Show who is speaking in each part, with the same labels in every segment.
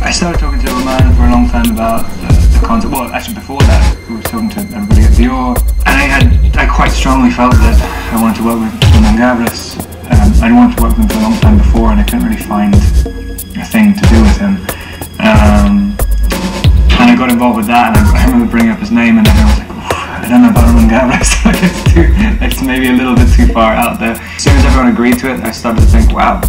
Speaker 1: I started talking to Roman for a long time about the concept. Well, actually before that, we were talking to everybody at Dior, and I quite strongly felt that I wanted to work with Roman Gavras. I'd wanted to work with him for a long time before, and I couldn't really find a thing to do with him. And I got involved with that, and I remember bringing up his name, and everyone was like, I don't know about Roman Gavras, it's maybe a little bit too far out there. As soon as everyone agreed to it, I started to think, wow,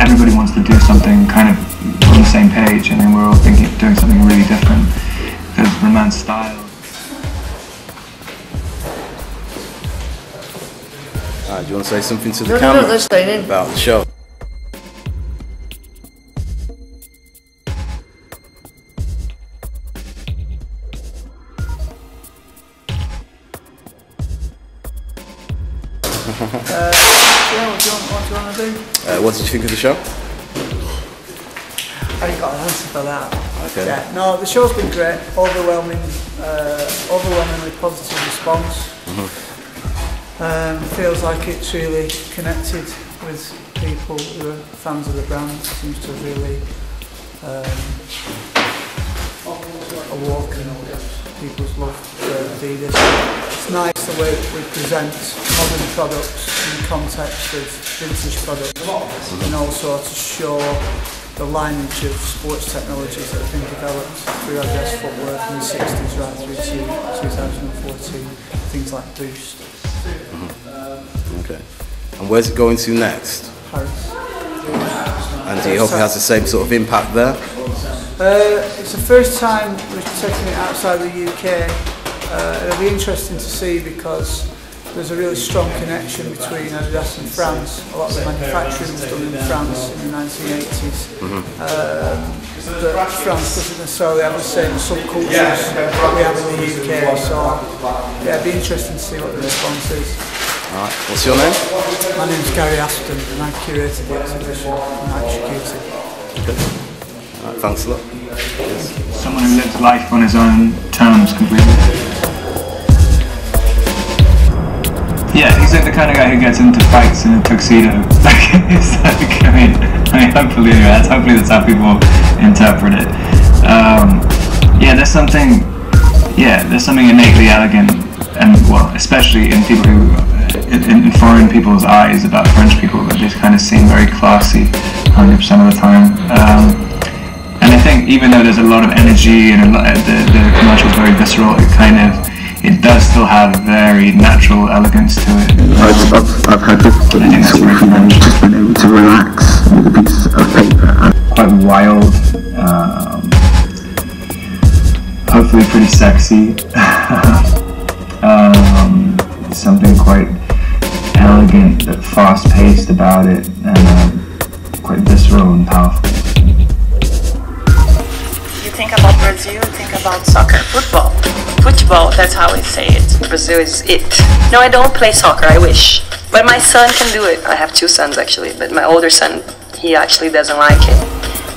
Speaker 1: everybody wants to do something kind of on the same page, and then we're all thinking of doing something really different, because Roman's style.
Speaker 2: Do you want to say something to the camera about the show? What did you think of the show?
Speaker 3: I ain't got an answer for that.
Speaker 2: Okay.
Speaker 3: Yeah, no, the show's been great. Overwhelmingly positive response. Feels like it's really connected with people who are fans of the brand. Seems to really awoken people's love for Adidas. It's nice the way we present modern products in the context of vintage products, and also to show the lineage of sports technologies that have been developed through Adidas footwear from the 60s right through to 2014, things like Boost.
Speaker 2: Okay. And where's it going to next?
Speaker 3: Paris.
Speaker 2: And do you hope it has the same sort of impact there?
Speaker 3: It's the first time we're taking it outside the UK. It'll be interesting to see because there's a really strong connection between Adidas and France. A lot of the manufacturing was done in France in the 1980s. But France doesn't necessarily have the same subcultures that we have in the UK, so yeah, it'd be interesting to see what the response is.
Speaker 2: Alright, what's your name?
Speaker 3: My name's Gary Aston, and I curated the exhibition and I executed.
Speaker 2: Good. Alright, thanks a lot.
Speaker 1: Someone who lives life on his own terms completely. Yeah, he's like the kind of guy who gets into fights in a tuxedo. I mean, hopefully that's how people interpret it. There's something innately elegant, and well, especially in people who, in foreign people's eyes about French people, that they kind of seem very classy 100% of the time. And I think even though there's a lot of energy and the commercial's very visceral, it does still have very natural elegance to it.
Speaker 4: I've had difficulty just being able to relax with a piece of paper.
Speaker 1: Quite wild, hopefully pretty sexy. Something quite elegant, but fast-paced about it, and quite visceral and powerful.
Speaker 5: You think about Brazil, you think about soccer, football. Football, that's how we say it. Brazil is it. No, I don't play soccer, I wish. But my son can do it. I have two sons actually, but my older son, he actually doesn't like it.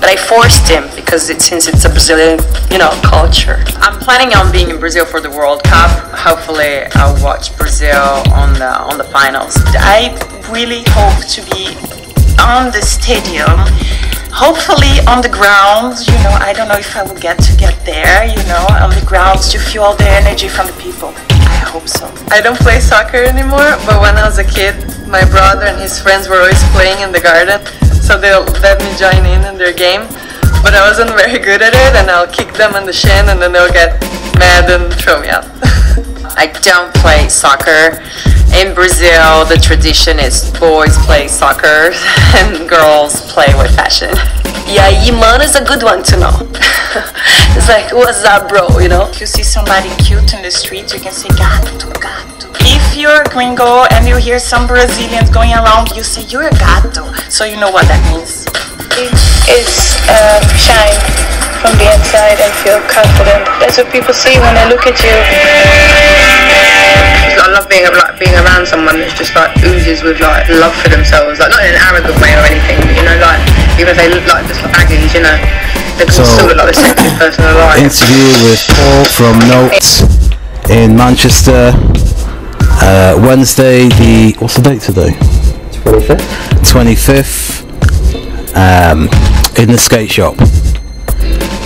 Speaker 5: But I forced him because since it's a Brazilian, culture. I'm planning on being in Brazil for the World Cup. Hopefully I'll watch Brazil on the finals. I really hope to be on the stadium. Hopefully on the ground, I don't know if I will get there, on the grounds to feel all the energy from the people. I hope so. I don't play soccer anymore, but when I was a kid, my brother and his friends were always playing in the garden, so they'll let me join in their game. But I wasn't very good at it, and I'll kick them in the shin, and then they'll get mad and throw me out. I don't play soccer. In Brazil, the tradition is boys play soccer and girls play with fashion. E aí, mano, is a good one to know. It's like, what's up, bro, If you see somebody cute in the street, you can say, gato, gato. If you're a gringo and you hear some Brazilians going around, you say, you're a gato. So you know what that means.
Speaker 6: It's shine from the inside and feel confident. That's what people see when they look at you.
Speaker 7: I love being around someone that's just oozes with love for themselves, not in an arrogant way or anything, but even if they look like just aggies, they can still look like the sexiest person alive.
Speaker 2: Interview with Paul from Notes in Manchester, Wednesday, what's the date today? 25th. In the skate shop.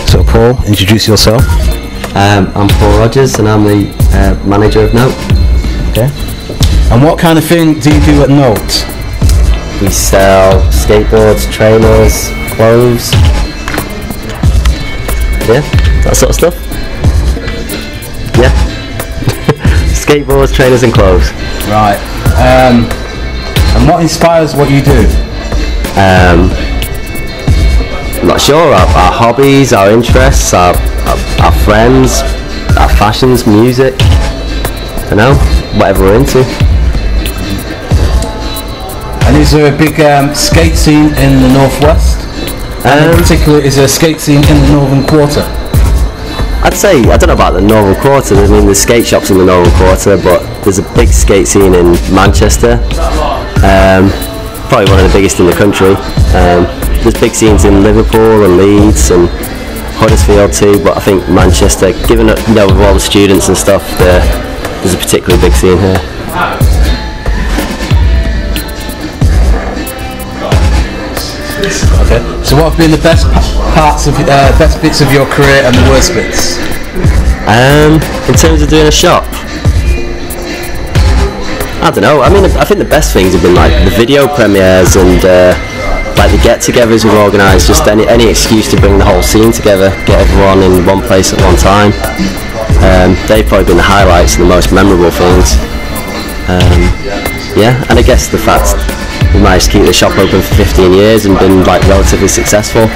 Speaker 2: So Paul, introduce yourself.
Speaker 8: I'm Paul Rogers and I'm the manager of Note.
Speaker 2: Okay. And what kind of thing do you do at Note?
Speaker 8: We sell skateboards, trainers, clothes. Yeah, that sort of stuff. Yeah. Skateboards, trainers and clothes.
Speaker 2: Right. And what inspires what you do?
Speaker 8: I'm not sure. Our hobbies, our interests, our friends, our fashions, music. I don't know, whatever we're into.
Speaker 2: And is there a big skate scene in the northwest? And in particular, is there a skate scene in the northern quarter?
Speaker 8: I'd say, I don't know about the northern quarter. I mean, there's skate shops in the northern quarter, but there's a big skate scene in Manchester. Probably one of the biggest in the country. There's big scenes in Liverpool and Leeds and Huddersfield too, but I think Manchester, given with all the students and stuff, there's a particularly big scene here.
Speaker 2: Okay. So what have been the best best bits of your career and the worst bits?
Speaker 8: In terms of doing a shop, I don't know. I mean, I think the best things have been like the video premieres and like the get-togethers we've organised. Just any excuse to bring the whole scene together, get everyone in one place at one time. They've probably been the highlights and the most memorable things. Yeah, and I guess the fact we managed to keep the shop open for 15 years and been like relatively successful.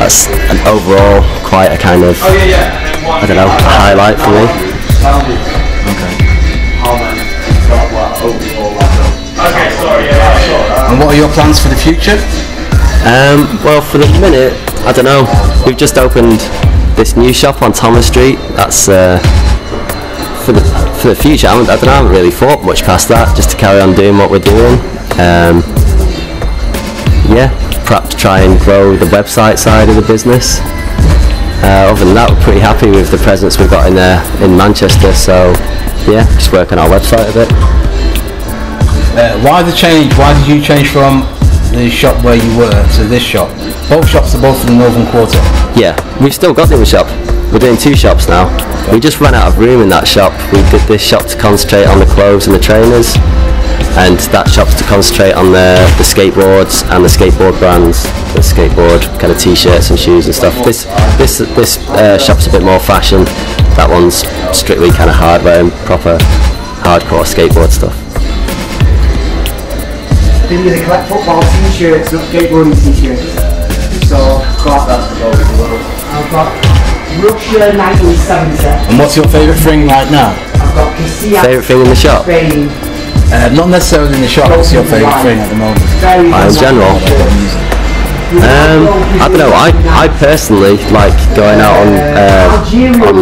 Speaker 8: That's an overall quite a kind of, I don't know, a highlight for me.
Speaker 2: And what are your plans for the future?
Speaker 8: Well, for the minute, I don't know. We've just opened this new shop on Thomas Street. That's for the future. I haven't really thought much past that. Just to carry on doing what we're doing. Yeah, perhaps try and grow the website side of the business. Other than that, we're pretty happy with the presence we've got in Manchester. So yeah, just work on our website a bit.
Speaker 2: Why the change? Why did you change from the shop where you were to this shop? Both shops are both in the northern quarter.
Speaker 8: Yeah, we've still got the other shop. We're doing two shops now. We just ran out of room in that shop. We did this shop to concentrate on the clothes and the trainers, and that shop's to concentrate on the skateboards and the skateboard brands, the skateboard kind of t-shirts and shoes and stuff. This shop's a bit more fashion. That one's strictly kind of hardware and proper hardcore skateboard stuff.
Speaker 9: Then you collect football t-shirts, not skateboarding t-shirts. So I've got Russia 1970.
Speaker 2: And what's your favourite thing right now?
Speaker 9: I've got Casilla.
Speaker 8: Favourite thing in the shop?
Speaker 9: Spain.
Speaker 2: Not necessarily in the shop. What's your favourite thing at the moment?
Speaker 8: In general, I don't know. I personally like going out on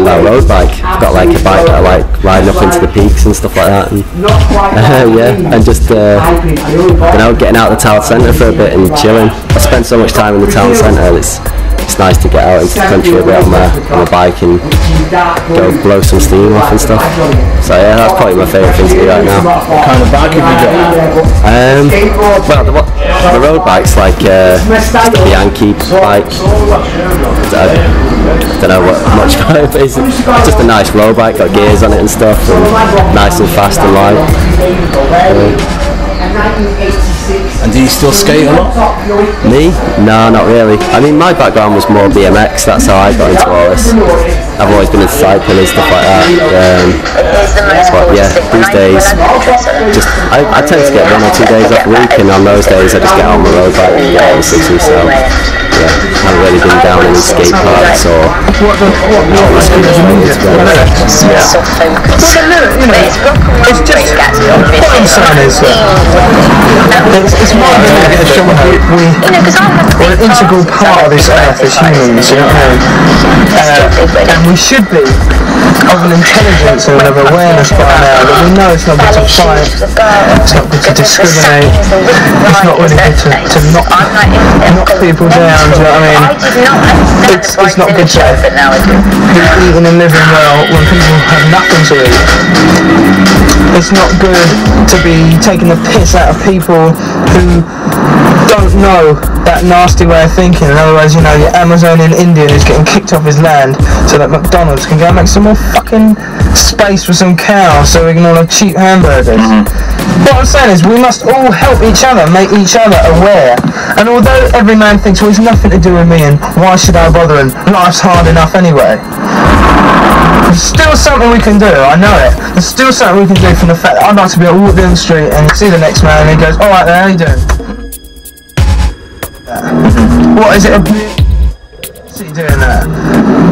Speaker 8: a road bike. I've got like a bike that I like riding up into the peaks and stuff like that. And, yeah, and just getting out of the town centre for a bit and chilling. I spend so much time in the town centre. It's nice to get out into the country a bit on my bike and go blow some steam off and stuff. So yeah, that's probably my favourite thing to do right now.
Speaker 2: What kind of bike have you got?
Speaker 8: Well, the road bike's like just a Yankee bike. I don't know what much about it, but it's just a nice road bike, got gears on it and stuff, and nice and fast and light.
Speaker 2: And do you still skate a lot?
Speaker 8: Me? No, not really. I mean, my background was more BMX, that's how I got into all this. I've always been into cycling and stuff like that. But yeah, these days, I tend to get 1 or 2 days off a week, and on those days I just get on my road bike and get out in the city, so yeah, I haven't really been down any skate parks or
Speaker 9: It's just what I'm saying is it's more than we're an integral part of this earth as humans, you know what I mean? And we should be of an intelligence and of awareness by now that we know it's not good to fight, it's not good to discriminate, it's not really good to knock people down, do you know what I mean? It's not good to be eating and living well when people have nothing to eat. It's not good to be taking the piss out of people who don't know that nasty way of thinking. In other words, you know, your Amazonian Indian is getting kicked off his land so that McDonald's can go and make some more fucking space for some cows so we can all have cheap hamburgers. What I'm saying is we must all help each other, make each other aware. And although every man thinks, well, it's nothing to do with me and why should I bother and life's hard enough anyway, there's still something we can do, I know it. There's still something we can do from the fact that I'd like to be able to walk down the street and see the next man and he goes, alright there, how you doing? What is it? Pussy doing that?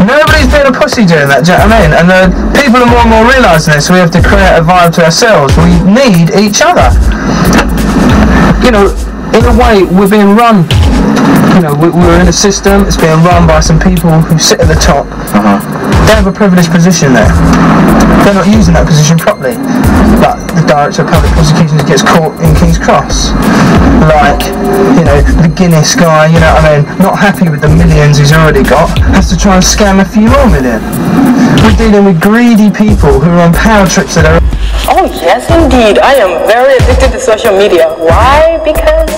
Speaker 9: Nobody's being a pussy doing that, do you know what I mean? And people are more and more realising this, so we have to create a vibe to ourselves. We need each other. You know, in a way, we're being run. You know, we're in a system, it's being run by some people who sit at the top. They have a privileged position there. They're not using that position properly. But the Director of Public Prosecutions gets caught in King's Cross. Like, you know, the Guinness guy, you know what I mean, not happy with the millions he's already got, has to try and scam a few more million. We're dealing with greedy people who are on power trips that are...
Speaker 6: Oh yes indeed, I am very addicted to social media. Why? Because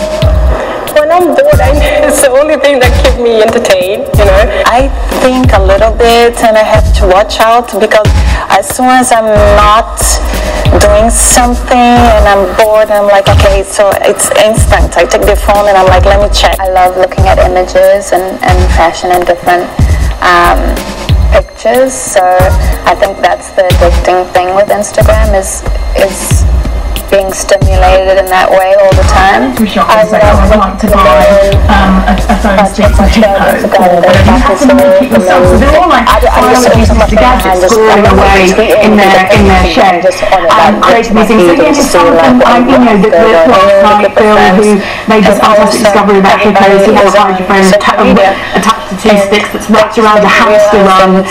Speaker 6: when I'm bored, it's the only thing that keeps me entertained, you know. I think a little bit and I have to watch out because as soon as I'm not doing something and I'm bored, I'm like, okay, so it's instant. I take the phone and I'm like, let me check. I love looking at images and fashion and different pictures, so I think that's the addicting thing with Instagram is being stimulated in that way all the time.
Speaker 10: I would like to buy a phone stick for Hippo or whatever. You have to make it yourself. So they're all like five pieces of gadgets storing away in their shed and creating these things. So yeah, just some of them, you know, the last night Bill who made this fantastic discovery about hippos. He has a hydrophone attached to two sticks that's wrapped around a hamster run.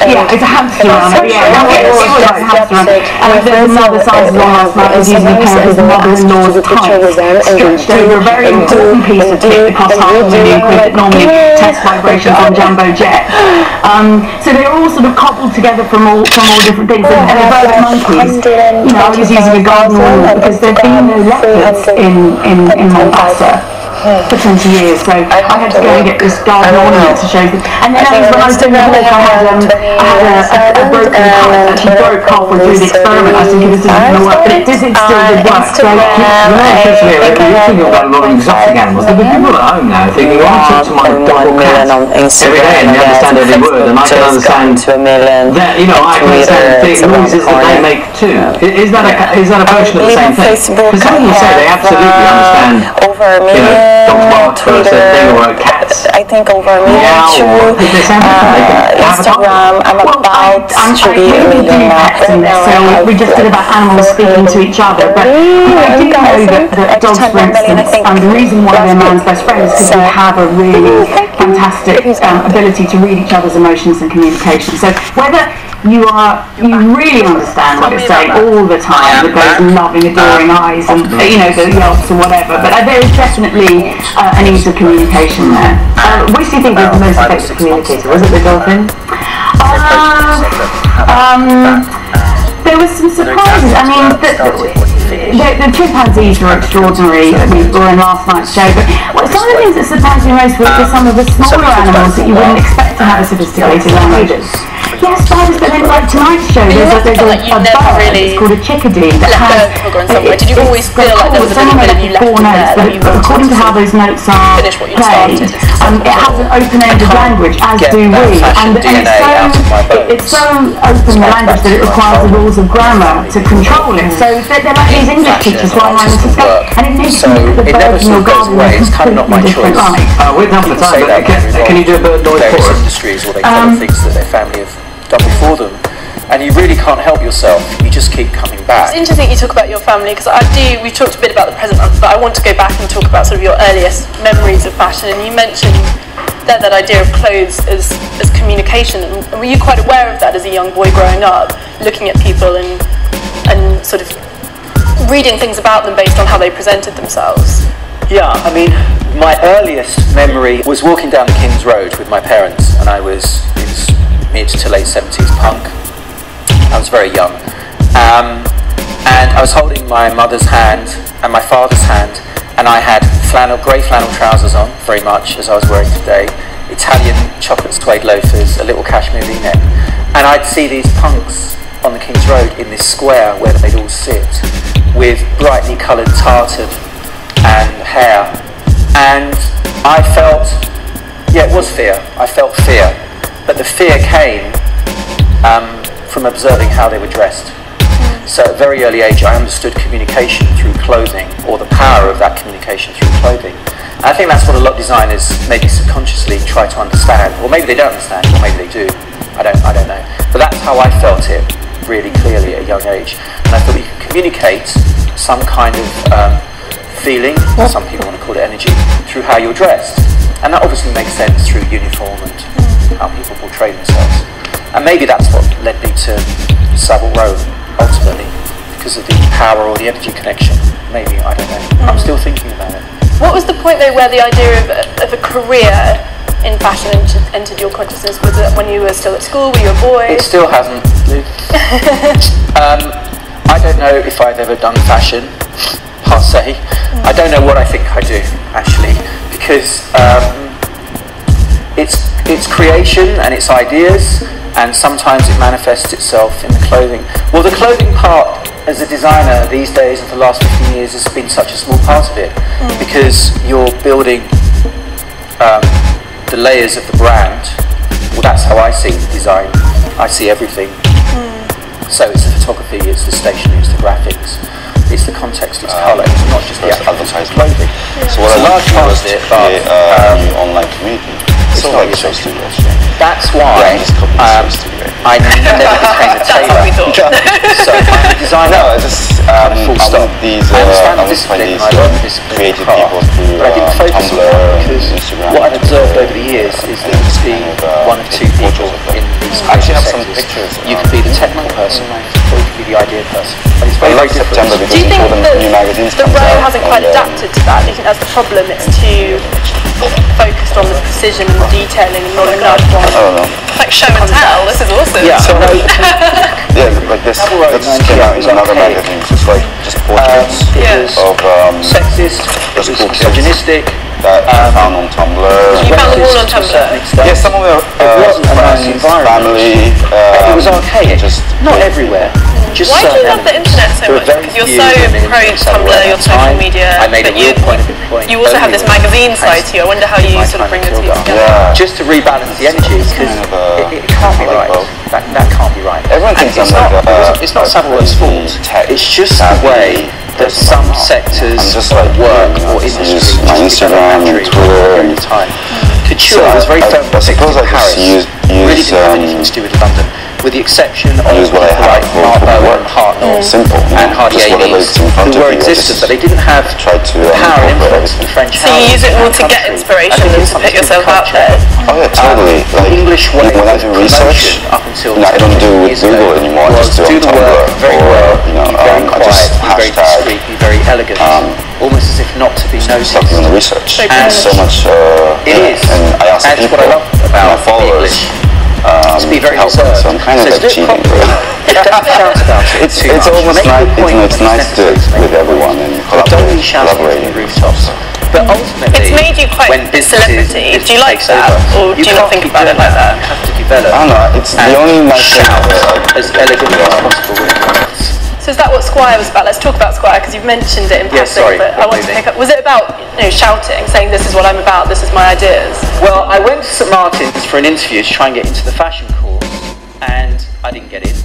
Speaker 10: Yeah, it's a hamster run. Yeah, it's a hamster run. And there's another size along last night was using a pair of his mother-in-law's tights stretched over a very important piece of kit that costs £500,000 that normally test vibrations on jumbo jet. So they're all sort of cobbled together from all different things, and they're both monkeys. You know, I was using a garden ornament because there'd been no leopards in Mombasa for 20 years, so I had to go and get this garden ornament to show them. And then when I was doing the book, I had a broken cut that actually broke halfway through the experiment. I was thinking this isn't going to work, but it still did work. So
Speaker 11: you're thinking about a lot of exotic animals. There are people at home now thinking, I want to my dog or cat every day and they understand every word, and I can understand that, you know, I can understand the noises that they make too. Is that a version of the same thing? Because some people say they absolutely understand, you know,
Speaker 6: Twitter, I think over a million too, Instagram, I'm about to be a million now.
Speaker 10: So we just did about animals speaking to each other, but I do know that dogs, for instance, the reason why they're man's best friends is because we have a really fantastic ability to read each other's emotions and communication. So whether you really understand what it's saying all the time with those loving, adoring eyes and, you know, the yelps or whatever, but there is definitely an ease of communication there.
Speaker 11: Which do you think is the most effective communicator? Was it the dolphin?
Speaker 10: There was some surprises. I mean, the chimpanzees were extraordinary. We were in last night's show, but some of the things that surprised me most were some of the smaller animals that you wouldn't expect to have a sophisticated language. Yes, spiders, but then like tonight's show, there's a bird, it's called a chickadee that has,
Speaker 5: did you always feel like there was a little bit of you left in there that you
Speaker 10: according to how those notes are played, it has an open-ended language, as do we, and it's so open the language that it requires the rules of grammar to control it. So they're like these English teachers flying around the sky, and it makes you look at the birds in your garden in a completely different light.
Speaker 11: We're done for time, but can you do a bird noise for us?
Speaker 12: Industries, or they follow things that their family have done before them, and you really can't help yourself. You just keep coming back.
Speaker 5: It's interesting you talk about your family, because we've talked a bit about the present, but I want to go back and talk about sort of your earliest memories of fashion. And you mentioned that idea of clothes as communication. And were you quite aware of that as a young boy growing up, looking at people and sort of reading things about them based on how they presented themselves?
Speaker 12: Yeah, I mean, my earliest memory was walking down the King's Road with my parents, and it was mid to late 70s punk. I was very young, and I was holding my mother's hand and my father's hand, and I had grey flannel trousers on, very much as I was wearing today, Italian chocolate suede loafers, a little cashmere v-neck, and I'd see these punks on the King's Road in this square where they'd all sit with brightly coloured tartan and hair, and I felt, it was fear. I felt fear, but the fear came from observing how they were dressed. So at a very early age I understood communication through clothing, or the power of that communication through clothing. And I think that's what a lot of designers maybe subconsciously try to understand, or maybe they don't understand, or maybe they do. I don't know. But that's how I felt it really clearly at a young age. And I thought you can communicate some kind of feeling, some people want to call it energy, through how you're dressed. And that obviously makes sense through uniform and how people portray themselves. And maybe that's what led me to Savile Row, ultimately, because of the power or the energy connection. Maybe, I don't know. I'm still thinking about it.
Speaker 13: What was the point though where the idea of a career in fashion entered your consciousness? Was it when you were still at school, were you a boy?
Speaker 12: It still hasn't. I don't know if I've ever done fashion, per se. I don't know what I think I do, actually, because it's creation and it's ideas, and sometimes it manifests itself in the clothing. Well, the clothing part, as a designer these days and for the last 15 years, has been such a small part of it, because you're building the layers of the brand. Well, that's how I see design. I see everything. So it's the photography, it's the stationery, it's the graphics, it's the context, it's colour, it's not just the advertised clothing.
Speaker 14: So what
Speaker 12: it's a
Speaker 14: I
Speaker 12: large part of it, but
Speaker 14: new online community.
Speaker 12: it's not your social media. That's why I never became a tailor. So I'm a designer.
Speaker 14: No, it's just I want these
Speaker 12: discipline, I love discipline,
Speaker 14: creative people through
Speaker 12: but I didn't focus on that because
Speaker 14: Instagram,
Speaker 12: what I've observed over the years is that you could be one of two people in these creative sectors. You could be the technical person, or you could be the idea person. And it's very, very different.
Speaker 13: Do you think that the Row hasn't quite adapted to that? Do you think that's the problem? It's too focused on the precision and the detailing and not enough on...
Speaker 14: I don't know.
Speaker 13: It's like show and tell. This is awesome.
Speaker 12: Yeah,
Speaker 14: like this came out in another magazine. It's like just portraits of
Speaker 12: sexist, misogynistic.
Speaker 14: That I found on Tumblr.
Speaker 13: You found them all on Tumblr?
Speaker 14: Yeah, some of them friends, family.
Speaker 12: It was archaic, not everywhere. Just
Speaker 13: why do you love the internet so much? Because you're so pro Tumblr, your social media, but you also have this magazine side to you. I wonder how you sort of bring the two together.
Speaker 12: Just to rebalance the energy, because it can't be right. That can't be right.
Speaker 14: Everyone thinks
Speaker 12: it's not Savile Row's fault. It's just the way that some sectors of work or industry
Speaker 14: my Instagram and Twitter and
Speaker 12: time. Couture was very firm
Speaker 14: I suppose I just use
Speaker 12: really didn't have anything to do with London, with the exception of people like Mark Bowen, Hartnell, and Hardy Amies, who were existent, but they didn't have power and influence in the French
Speaker 13: So you use it more to get inspiration than to put yourself out there?
Speaker 14: Oh yeah, totally. Like,
Speaker 12: English way
Speaker 14: when I do research,
Speaker 12: up until
Speaker 14: I don't do it with Google anymore, I just do it on Tumblr,
Speaker 12: very well,
Speaker 14: I just
Speaker 12: very discreet, be very elegant, almost as if not to be noticed.
Speaker 14: Stuff in the research.
Speaker 12: And
Speaker 14: so much,
Speaker 12: it is,
Speaker 14: and I ask
Speaker 12: that's
Speaker 14: people,
Speaker 12: what I love about
Speaker 14: my followers,
Speaker 12: to be very reserved.
Speaker 14: So I'm kind of like cheating. It's almost like it's nice to with everyone and collaborating.
Speaker 12: But ultimately,
Speaker 13: it's made you quite a celebrity. Do you like that, or do you not think about it like that?
Speaker 12: You have to develop.
Speaker 14: I don't know. It's the only nice thing
Speaker 12: as elegantly as possible.
Speaker 13: So is that what Squire was about? Let's talk about Squire, because you've mentioned it in passing, but I want to pick up. Was it about shouting, saying this is what I'm about, this is my ideas?
Speaker 12: Well, I went to St Martin's for an interview to try and get into the fashion course, and I didn't get in.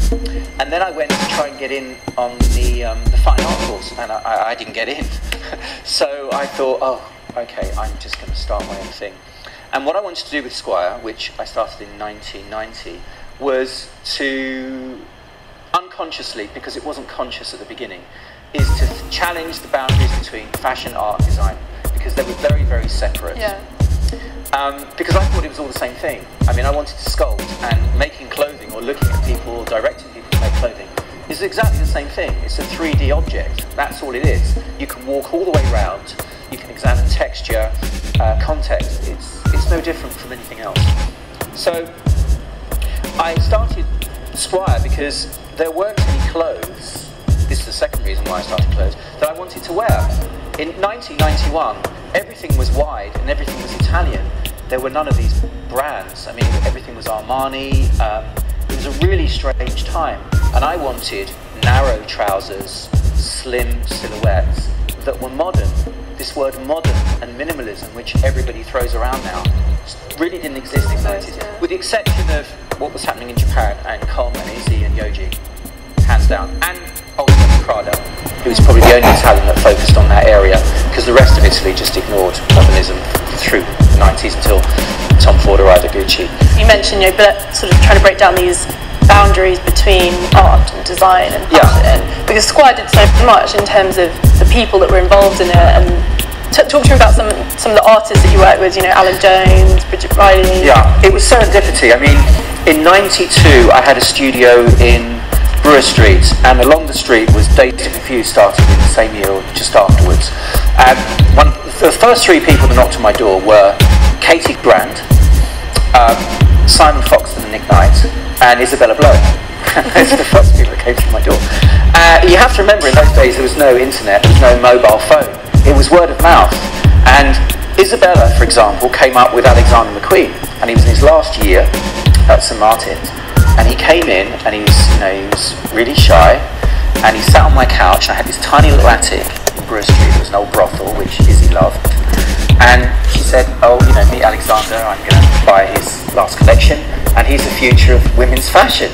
Speaker 12: And then I went to try and get in on the fine art course, and I didn't get in. So I thought, oh, okay, I'm just going to start my own thing. And what I wanted to do with Squire, which I started in 1990, was to unconsciously, because it wasn't conscious at the beginning, is to challenge the boundaries between fashion, art, design, because they were very, very separate.
Speaker 13: Yeah.
Speaker 12: Because I thought it was all the same thing. I mean, I wanted to sculpt, and making clothing or looking at people or directing people to make clothing is exactly the same thing. It's a 3D object. That's all it is. You can walk all the way around. You can examine texture, context. It's no different from anything else. So I started Squire because there weren't any clothes, this is the second reason why I started clothes, that I wanted to wear. In 1991, everything was wide and everything was Italian. There were none of these brands. I mean, everything was Armani. It was a really strange time. And I wanted narrow trousers, slim silhouettes that were modern. This word modern and minimalism, which everybody throws around now, really didn't exist in the 90s. With the exception of what was happening in Japan and Com and Izzy and Yoji, hands down. And ultimately Prada, who was probably the only Italian that focused on that area, because the rest of Italy just ignored modernism through the 90s until Tom Ford arrived at Gucci.
Speaker 13: You mentioned, sort of trying to break down these boundaries between art and design and fashion, because Squire did so much in terms of the people that were involved in it. And talk to me about some of the artists that you worked with, Alan Jones, Bridget Riley.
Speaker 12: Yeah, it was serendipity. I mean, in '92 I had a studio in Brewer Street, and along the street was Dazed and Confused, started in the same year or just afterwards. And the first three people that knocked on my door were Katie Grant, Simon Foxton and Nick Knight, and Isabella Blow. Those are the first people that came to my door. You have to remember, in those days there was no internet, there was no mobile phone. It was word of mouth. And Isabella, for example, came up with Alexander McQueen, and he was in his last year at St Martin's. And he came in, and he was really shy, and he sat on my couch, and I had this tiny little attic in Brewer Street. It was an old brothel, which Izzy loved. And she said, meet Alexander, I'm going to buy his last collection, and he's the future of women's fashion.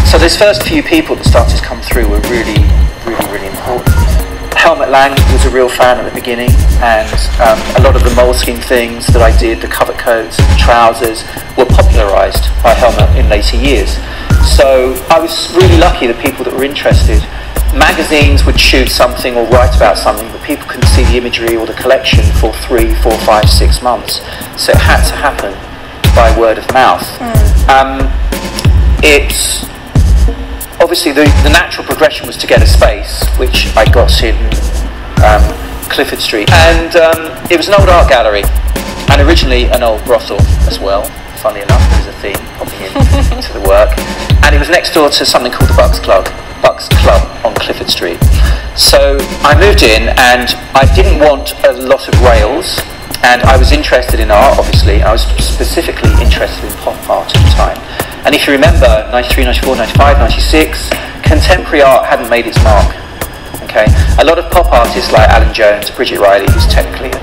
Speaker 12: So those first few people that started to come through were really, really, really important. Helmut Lang was a real fan at the beginning, and a lot of the moleskin things that I did, the covert coats, the trousers, were popularised by Helmut in later years. So I was really lucky that people that were interested, magazines would shoot something or write about something, but people couldn't see the imagery or the collection for 3, 4, 5, 6 months. So it had to happen by word of mouth. It's obviously the natural progression was to get a space, which I got in Clifford Street, and it was an old art gallery, and originally an old brothel as well. Funnily enough, there was a theme popping into the work, and it was next door to something called the Bucks Club on Clifford Street. So I moved in, and I didn't want a lot of rails, and I was interested in art, obviously. I was specifically interested in pop art at the time. And if you remember, 93, 94, 95, 96, contemporary art hadn't made its mark. Okay, a lot of pop artists like Alan Jones, Bridget Riley, who's technically a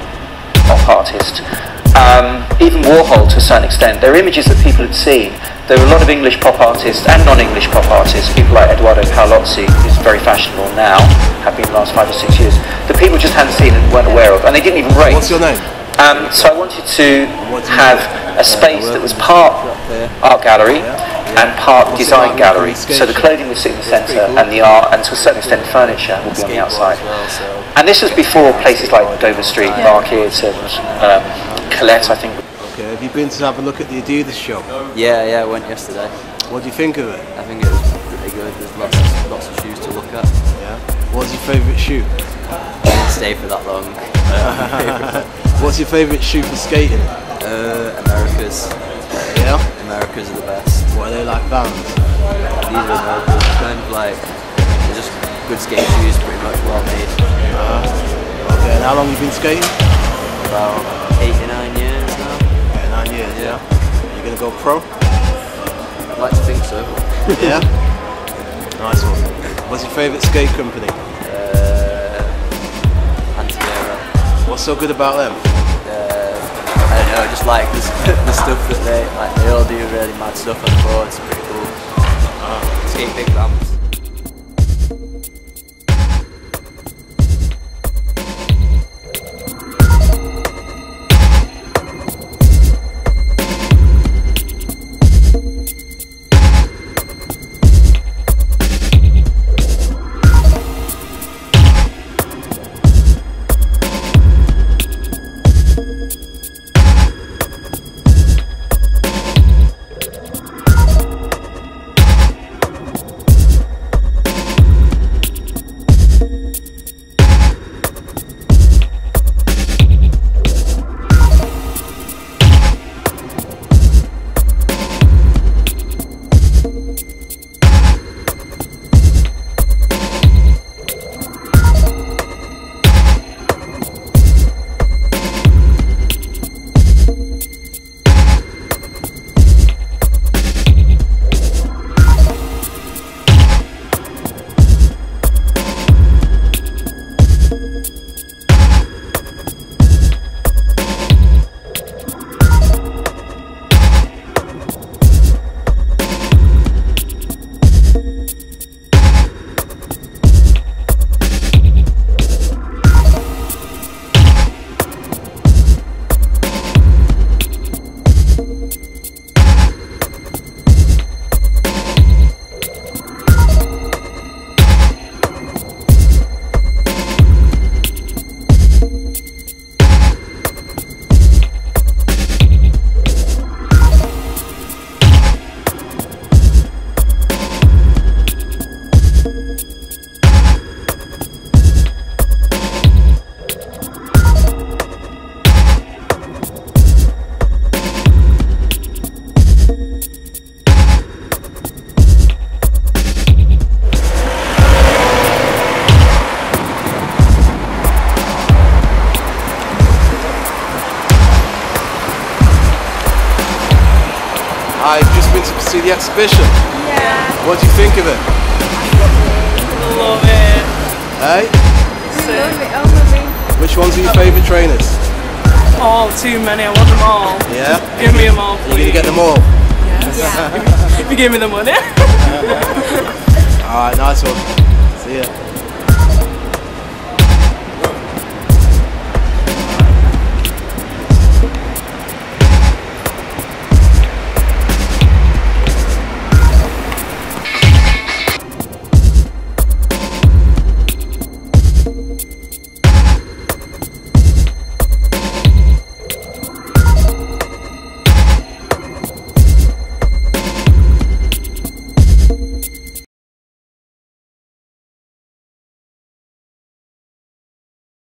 Speaker 12: pop artist, even Warhol to a certain extent, there are images that people had seen. There were a lot of English pop artists and non-English pop artists, people like Edoardo Paolozzi, who's very fashionable now, have been the last 5 or 6 years, that people just hadn't seen and weren't aware of, and they didn't even rate.
Speaker 2: What's your name?
Speaker 12: So I wanted to have a space that was part art gallery and part design gallery. So the clothing would sit in the centre, and the art, and to a certain extent furniture, would be on the outside. And this was before places like Dover Street Market and Colette, I think.
Speaker 2: Okay, have you been to have a look at the Adidas shop?
Speaker 8: Yeah, I went yesterday.
Speaker 2: What do you think of it?
Speaker 8: I think it was pretty good. There's lots of shoes to look at.
Speaker 2: Yeah. What's your favourite shoe?
Speaker 8: I didn't stay for that long.
Speaker 2: What's your favourite shoe for skating?
Speaker 8: America's.
Speaker 2: Yeah?
Speaker 8: America's are the best.
Speaker 2: What are they like, Vans?
Speaker 8: These are America's, kind of like, they're just good skate shoes, pretty much well made.
Speaker 2: Okay, and how long have you been skating?
Speaker 8: About 8 to 9 years now.
Speaker 2: 8 or 9 years, yeah? You're going to go pro?
Speaker 8: I'd like to think so.
Speaker 2: Yeah? Nice one. What's your favourite skate company? What's so good about them?
Speaker 8: I don't know, just like the stuff that they all do really mad stuff on the board. It's pretty cool. Skate big ramps.
Speaker 15: I've just been to see the exhibition.
Speaker 16: Yeah.
Speaker 15: What do you think of it?
Speaker 16: Love it.
Speaker 15: Hey?
Speaker 16: I love it.
Speaker 15: Which ones are your favourite trainers?
Speaker 16: Oh, too many. I want them all.
Speaker 15: Yeah?
Speaker 16: Give me them all,
Speaker 15: You're going to get them all?
Speaker 16: Yes. If you give me the money.
Speaker 15: Alright, nice one. See ya.